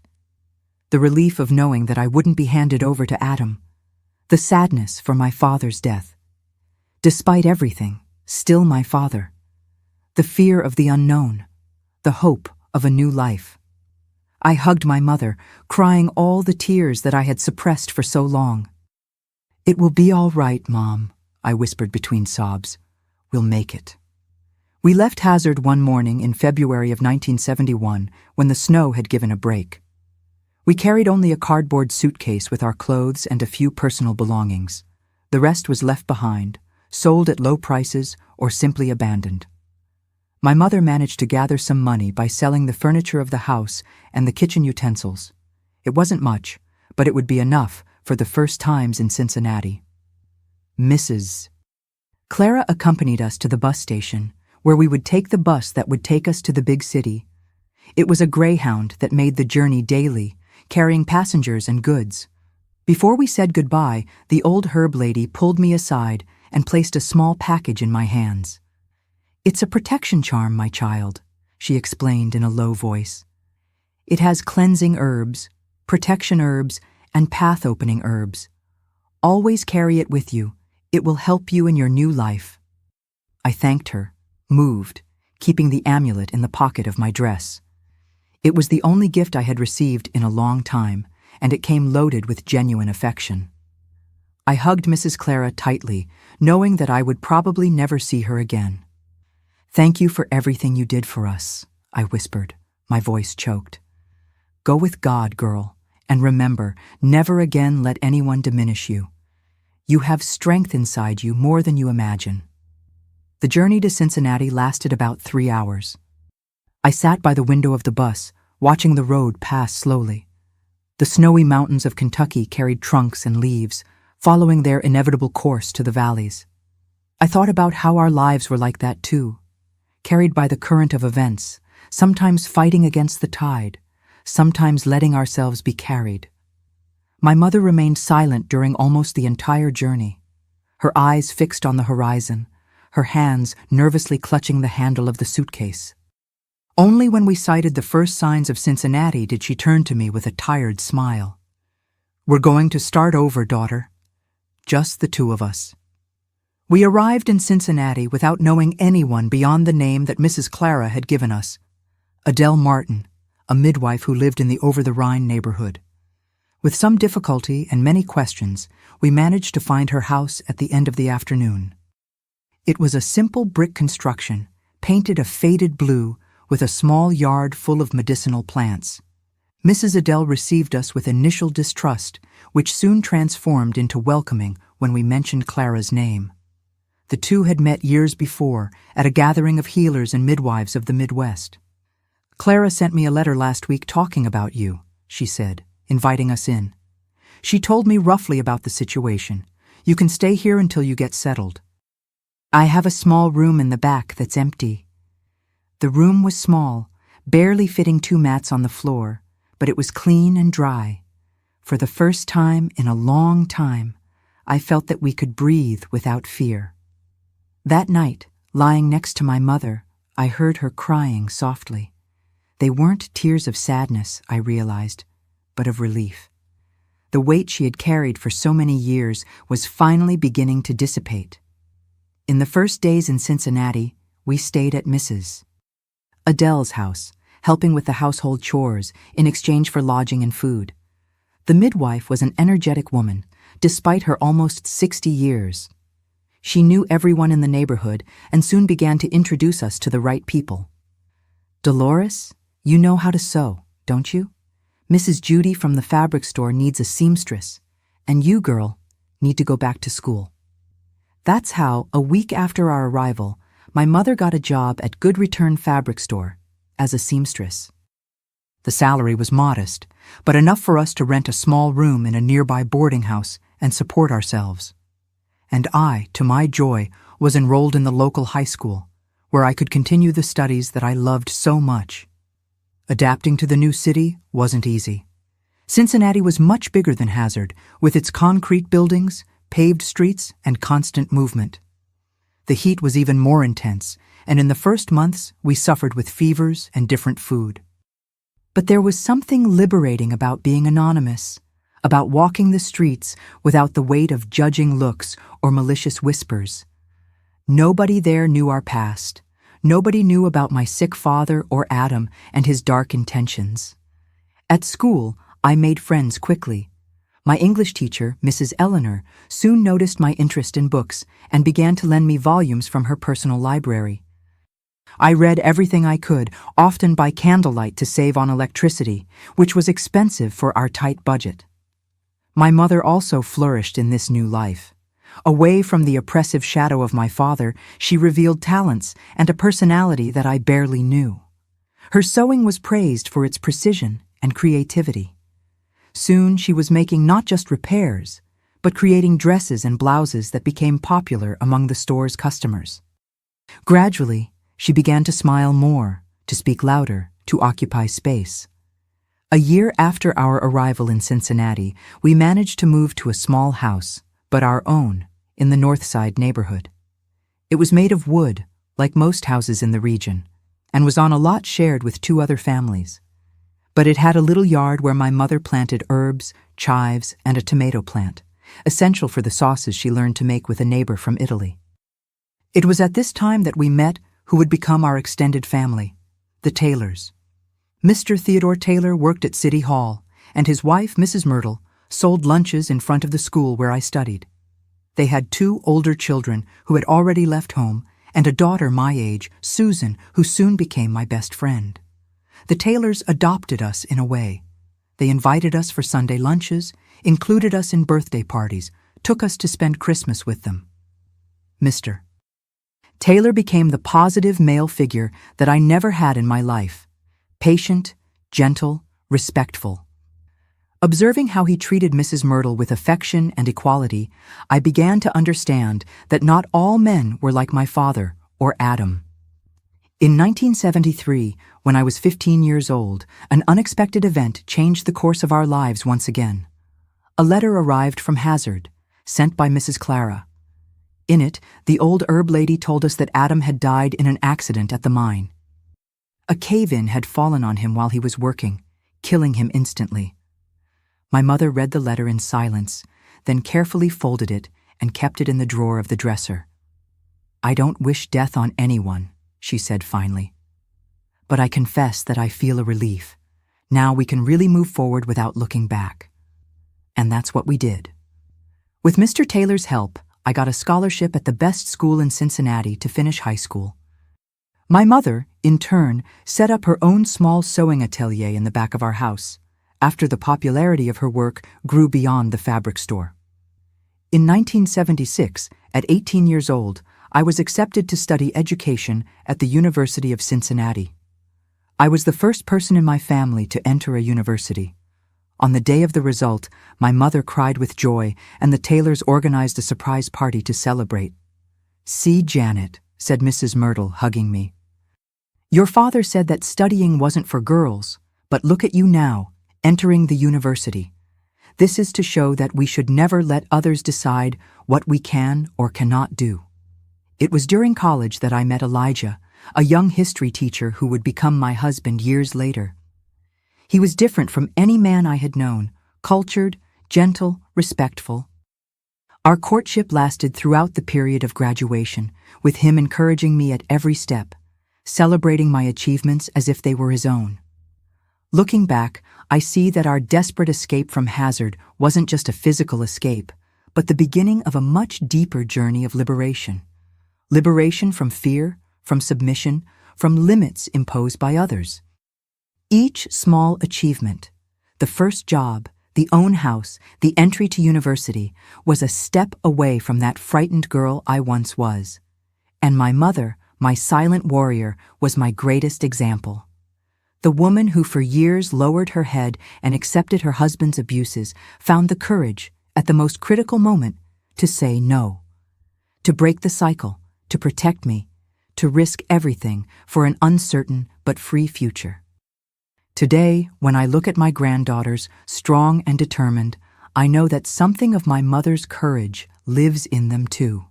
The relief of knowing that I wouldn't be handed over to Adam. The sadness for my father's death. Despite everything, still my father. The fear of the unknown. The hope of a new life. I hugged my mother, crying all the tears that I had suppressed for so long. "It will be all right, Mom," I whispered between sobs. "We'll make it." We left Hazard one morning in February of 1971 when the snow had given a break. We carried only a cardboard suitcase with our clothes and a few personal belongings. The rest was left behind, sold at low prices, or simply abandoned. My mother managed to gather some money by selling the furniture of the house and the kitchen utensils. It wasn't much, but it would be enough for the first times in Cincinnati. Mrs. Clara accompanied us to the bus station, where we would take the bus that would take us to the big city. It was a Greyhound that made the journey daily, carrying passengers and goods. Before we said goodbye, the old herb lady pulled me aside and placed a small package in my hands. "It's a protection charm, my child," she explained in a low voice. "It has cleansing herbs, protection herbs, and path-opening herbs. Always carry it with you. It will help you in your new life." I thanked her, moved, keeping the amulet in the pocket of my dress. It was the only gift I had received in a long time, and it came loaded with genuine affection. I hugged Mrs. Clara tightly, knowing that I would probably never see her again. "Thank you for everything you did for us," I whispered, my voice choked. "Go with God, girl, and remember, never again let anyone diminish you. You have strength inside you more than you imagine." The journey to Cincinnati lasted about 3 hours. I sat by the window of the bus, watching the road pass slowly. The snowy mountains of Kentucky carried trunks and leaves, following their inevitable course to the valleys. I thought about how our lives were like that too, carried by the current of events, sometimes fighting against the tide, sometimes letting ourselves be carried. My mother remained silent during almost the entire journey, her eyes fixed on the horizon, her hands nervously clutching the handle of the suitcase. Only when we sighted the first signs of Cincinnati did she turn to me with a tired smile. "We're going to start over, daughter. Just the two of us." We arrived in Cincinnati without knowing anyone beyond the name that Mrs. Clara had given us, Adele Martin, a midwife who lived in the Over-the-Rhine neighborhood. With some difficulty and many questions, we managed to find her house at the end of the afternoon. It was a simple brick construction, painted a faded blue, with a small yard full of medicinal plants. Mrs. Adele received us with initial distrust, which soon transformed into welcoming when we mentioned Clara's name. The two had met years before at a gathering of healers and midwives of the Midwest. "Clara sent me a letter last week talking about you," she said, inviting us in. "She told me roughly about the situation. You can stay here until you get settled. I have a small room in the back that's empty." The room was small, barely fitting 2 mats on the floor, but it was clean and dry. For the first time in a long time, I felt that we could breathe without fear. That night, lying next to my mother, I heard her crying softly. They weren't tears of sadness, I realized, but of relief. The weight she had carried for so many years was finally beginning to dissipate. In the first days in Cincinnati, we stayed at Mrs. Adele's house, helping with the household chores in exchange for lodging and food. The midwife was an energetic woman, despite her almost 60 years. She knew everyone in the neighborhood and soon began to introduce us to the right people. "Dolores, you know how to sew, don't you? Mrs. Judy from the fabric store needs a seamstress, and you, girl, need to go back to school." That's how, a week after our arrival, my mother got a job at Good Return Fabric Store as a seamstress. The salary was modest, but enough for us to rent a small room in a nearby boarding house and support ourselves. And I, to my joy, was enrolled in the local high school, where I could continue the studies that I loved so much. Adapting to the new city wasn't easy. Cincinnati was much bigger than Hazard, with its concrete buildings, paved streets, and constant movement. The heat was even more intense, and in the first months we suffered with fevers and different food. But there was something liberating about being anonymous, about walking the streets without the weight of judging looks or malicious whispers. Nobody there knew our past. Nobody knew about my sick father or Adam and his dark intentions. At school, I made friends quickly. My English teacher, Mrs. Eleanor, soon noticed my interest in books and began to lend me volumes from her personal library. I read everything I could, often by candlelight to save on electricity, which was expensive for our tight budget. My mother also flourished in this new life. Away from the oppressive shadow of my father, she revealed talents and a personality that I barely knew. Her sewing was praised for its precision and creativity. Soon she was making not just repairs, but creating dresses and blouses that became popular among the store's customers. Gradually, she began to smile more, to speak louder, to occupy space. A year after our arrival in Cincinnati, we managed to move to a small house, but our own, in the North Side neighborhood. It was made of wood, like most houses in the region, and was on a lot shared with 2 other families. But it had a little yard where my mother planted herbs, chives, and a tomato plant, essential for the sauces she learned to make with a neighbor from Italy. It was at this time that we met who would become our extended family, the Taylors. Mr. Theodore Taylor worked at City Hall, and his wife, Mrs. Myrtle, sold lunches in front of the school where I studied. They had 2 older children who had already left home, and a daughter my age, Susan, who soon became my best friend. The Taylors adopted us in a way. They invited us for Sunday lunches, included us in birthday parties, took us to spend Christmas with them. Mr. Taylor became the positive male figure that I never had in my life. Patient, gentle, respectful. Observing how he treated Mrs. Myrtle with affection and equality, I began to understand that not all men were like my father or Adam. In 1973, when I was 15 years old, an unexpected event changed the course of our lives once again. A letter arrived from Hazard, sent by Mrs. Clara. In it, the old herb lady told us that Adam had died in an accident at the mine. A cave-in had fallen on him while he was working, killing him instantly. My mother read the letter in silence, then carefully folded it and kept it in the drawer of the dresser. "I don't wish death on anyone," she said finally. "But I confess that I feel a relief. Now we can really move forward without looking back." And that's what we did. With Mr. Taylor's help, I got a scholarship at the best school in Cincinnati to finish high school. My mother, in turn, set up her own small sewing atelier in the back of our house, after the popularity of her work grew beyond the fabric store. In 1976, at 18 years old, I was accepted to study education at the University of Cincinnati. I was the first person in my family to enter a university. On the day of the result, my mother cried with joy, and the Taylors organized a surprise party to celebrate. "See, Janet," said Mrs. Myrtle, hugging me. "Your father said that studying wasn't for girls, but look at you now, entering the university. This is to show that we should never let others decide what we can or cannot do." It was during college that I met Elijah, a young history teacher who would become my husband years later. He was different from any man I had known, cultured, gentle, respectful. Our courtship lasted throughout the period of graduation, with him encouraging me at every step, celebrating my achievements as if they were his own. Looking back, I see that our desperate escape from hazard wasn't just a physical escape, but the beginning of a much deeper journey of liberation. Liberation from fear, from submission, from limits imposed by others. Each small achievement, the first job, the own house, the entry to university, was a step away from that frightened girl I once was. And my mother, my silent warrior, was my greatest example. The woman who for years lowered her head and accepted her husband's abuses found the courage, at the most critical moment, to say no. To break the cycle, to protect me, to risk everything for an uncertain but free future. Today, when I look at my granddaughters, strong and determined, I know that something of my mother's courage lives in them too.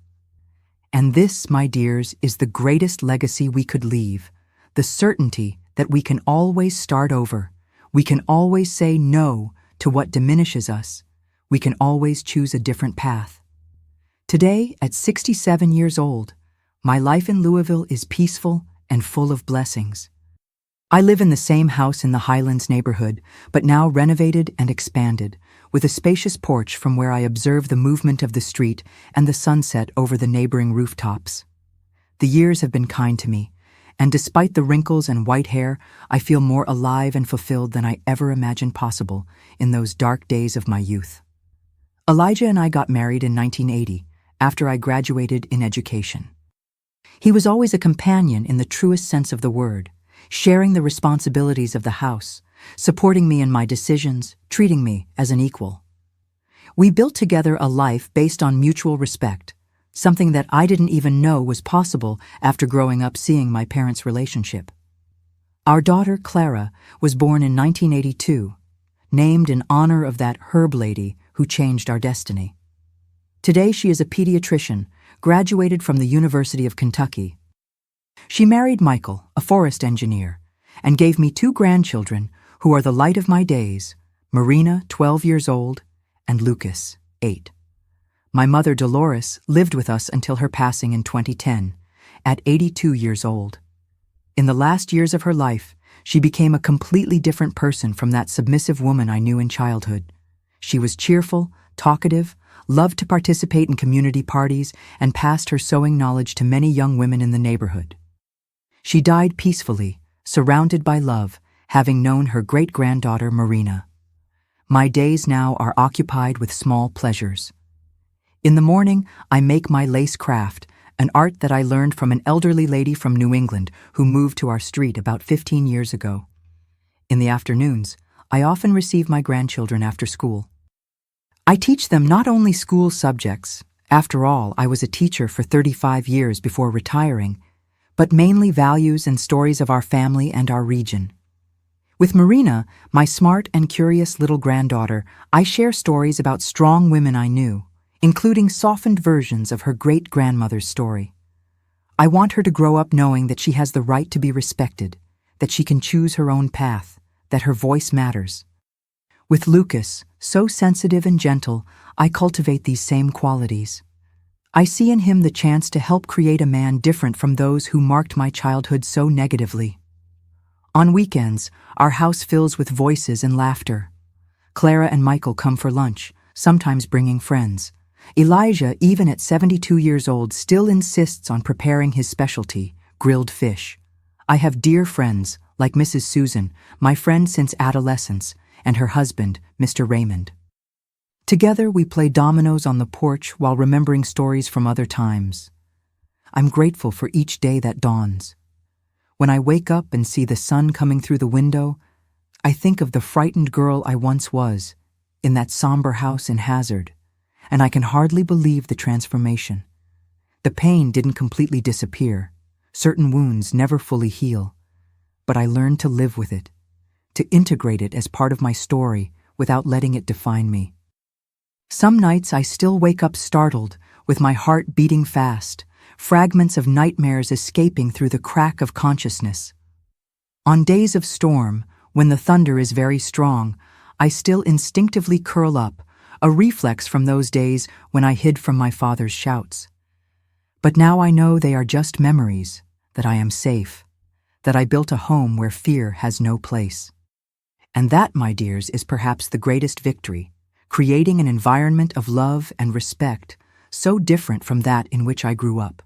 And this, my dears, is the greatest legacy we could leave, the certainty that we can always start over. We can always say no to what diminishes us. We can always choose a different path. Today, at 67 years old, my life in Louisville is peaceful and full of blessings. I live in the same house in the Highlands neighborhood, but now renovated and expanded, with a spacious porch from where I observe the movement of the street and the sunset over the neighboring rooftops. The years have been kind to me, and despite the wrinkles and white hair, I feel more alive and fulfilled than I ever imagined possible in those dark days of my youth. Elijah and I got married in 1980, after I graduated in education. He was always a companion in the truest sense of the word, sharing the responsibilities of the house, supporting me in my decisions, treating me as an equal. We built together a life based on mutual respect, something that I didn't even know was possible after growing up seeing my parents' relationship. Our daughter, Clara, was born in 1982, named in honor of that herb lady who changed our destiny. Today she is a pediatrician, graduated from the University of Kentucky. She married Michael, a forest engineer, and gave me 2 grandchildren who are the light of my days, Marina, 12 years old, and Lucas, 8. My mother, Dolores, lived with us until her passing in 2010, at 82 years old. In the last years of her life, she became a completely different person from that submissive woman I knew in childhood. She was cheerful, talkative, loved to participate in community parties, and passed her sewing knowledge to many young women in the neighborhood. She died peacefully, surrounded by love, having known her great-granddaughter Marina. My days now are occupied with small pleasures. In the morning, I make my lace craft, an art that I learned from an elderly lady from New England who moved to our street about 15 years ago. In the afternoons, I often receive my grandchildren after school. I teach them not only school subjects, after all, I was a teacher for 35 years before retiring, but mainly values and stories of our family and our region. With Marina, my smart and curious little granddaughter, I share stories about strong women I knew, including softened versions of her great-grandmother's story. I want her to grow up knowing that she has the right to be respected, that she can choose her own path, that her voice matters. With Lucas, so sensitive and gentle, I cultivate these same qualities. I see in him the chance to help create a man different from those who marked my childhood so negatively. On weekends, our house fills with voices and laughter. Clara and Michael come for lunch, sometimes bringing friends. Elijah, even at 72 years old, still insists on preparing his specialty, grilled fish. I have dear friends, like Mrs. Susan, my friend since adolescence, and her husband, Mr. Raymond. Together we play dominoes on the porch while remembering stories from other times. I'm grateful for each day that dawns. When I wake up and see the sun coming through the window, I think of the frightened girl I once was, in that somber house in Hazard, and I can hardly believe the transformation. The pain didn't completely disappear. Certain wounds never fully heal. But I learned to live with it, to integrate it as part of my story without letting it define me. Some nights I still wake up startled, with my heart beating fast, fragments of nightmares escaping through the crack of consciousness. On days of storm, when the thunder is very strong, I still instinctively curl up, a reflex from those days when I hid from my father's shouts. But now I know they are just memories, that I am safe, that I built a home where fear has no place. And that, my dears, is perhaps the greatest victory, creating an environment of love and respect so different from that in which I grew up.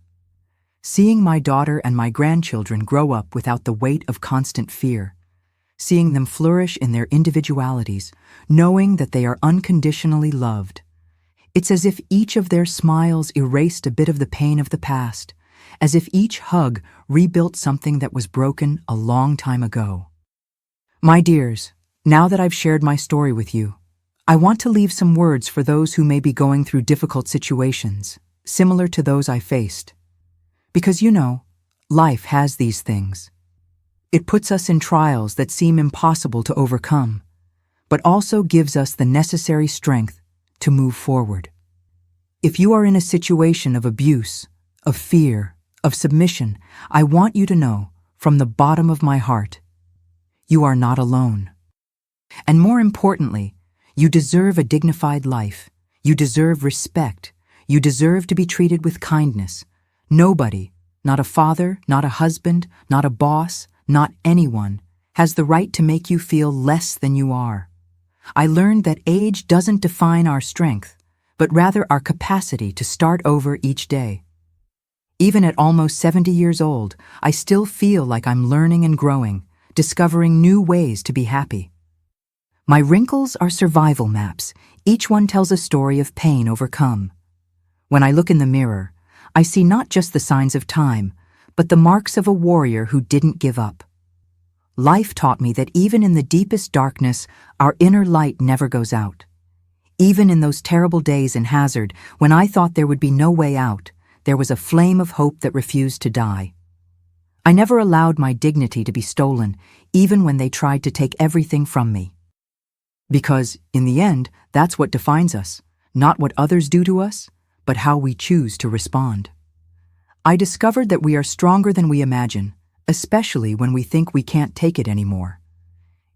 Seeing my daughter and my grandchildren grow up without the weight of constant fear, seeing them flourish in their individualities, knowing that they are unconditionally loved. It's as if each of their smiles erased a bit of the pain of the past, as if each hug rebuilt something that was broken a long time ago. My dears, now that I've shared my story with you, I want to leave some words for those who may be going through difficult situations, similar to those I faced. Because life has these things. It puts us in trials that seem impossible to overcome, but also gives us the necessary strength to move forward. If you are in a situation of abuse, of fear, of submission, I want you to know, from the bottom of my heart, you are not alone. And more importantly, you deserve a dignified life. You deserve respect. You deserve to be treated with kindness. Nobody, not a father, not a husband, not a boss, not anyone, has the right to make you feel less than you are. I learned that age doesn't define our strength, but rather our capacity to start over each day. Even at almost 70 years old, I still feel like I'm learning and growing, discovering new ways to be happy. My wrinkles are survival maps. Each one tells a story of pain overcome. When I look in the mirror, I see not just the signs of time, but the marks of a warrior who didn't give up. Life taught me that even in the deepest darkness, our inner light never goes out. Even in those terrible days in Hazard, when I thought there would be no way out, there was a flame of hope that refused to die. I never allowed my dignity to be stolen, even when they tried to take everything from me. Because, in the end, that's what defines us, not what others do to us, but how we choose to respond. I discovered that we are stronger than we imagine, especially when we think we can't take it anymore.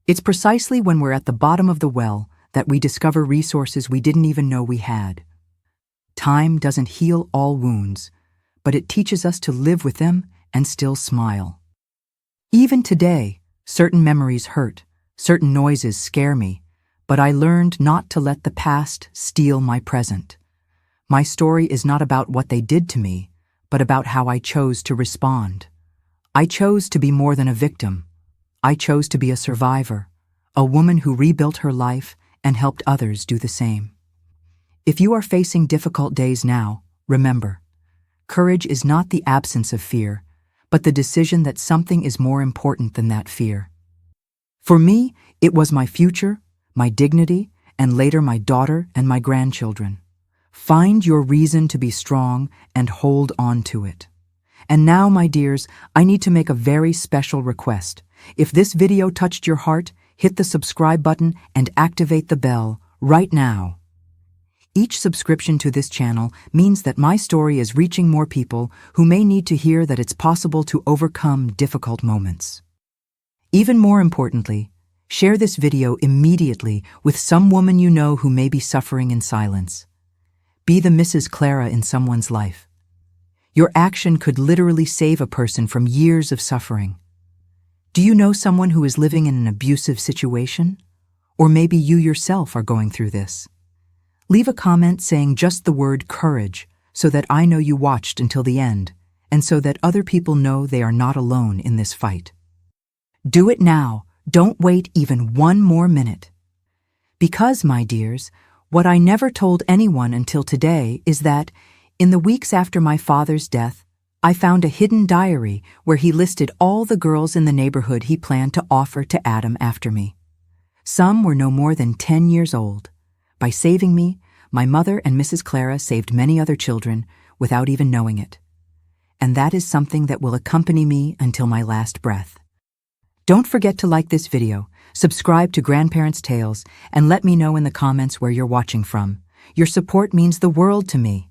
It's precisely when we're at the bottom of the well that we discover resources we didn't even know we had. Time doesn't heal all wounds, but it teaches us to live with them and still smile. Even today, certain memories hurt, certain noises scare me, but I learned not to let the past steal my present. My story is not about what they did to me, but about how I chose to respond. I chose to be more than a victim. I chose to be a survivor, a woman who rebuilt her life and helped others do the same. If you are facing difficult days now, remember, courage is not the absence of fear, but the decision that something is more important than that fear. For me, it was my future, my dignity, and later my daughter and my grandchildren. Find your reason to be strong and hold on to it. And now, my dears, I need to make a very special request. If this video touched your heart, hit the subscribe button and activate the bell right now. Each subscription to this channel means that my story is reaching more people who may need to hear that it's possible to overcome difficult moments. Even more importantly, share this video immediately with some woman you know who may be suffering in silence. Be the Mrs. Clara in someone's life. Your action could literally save a person from years of suffering. Do you know someone who is living in an abusive situation? Or maybe you yourself are going through this. Leave a comment saying just the word courage so that I know you watched until the end and so that other people know they are not alone in this fight. Do it now. Don't wait even one more minute. Because, my dears, what I never told anyone until today is that, in the weeks after my father's death, I found a hidden diary where he listed all the girls in the neighborhood he planned to offer to Adam after me. Some were no more than 10 years old. By saving me, my mother and Mrs. Clara saved many other children without even knowing it. And that is something that will accompany me until my last breath. Don't forget to like this video, subscribe to Grandparents' Tales, and let me know in the comments where you're watching from. Your support means the world to me.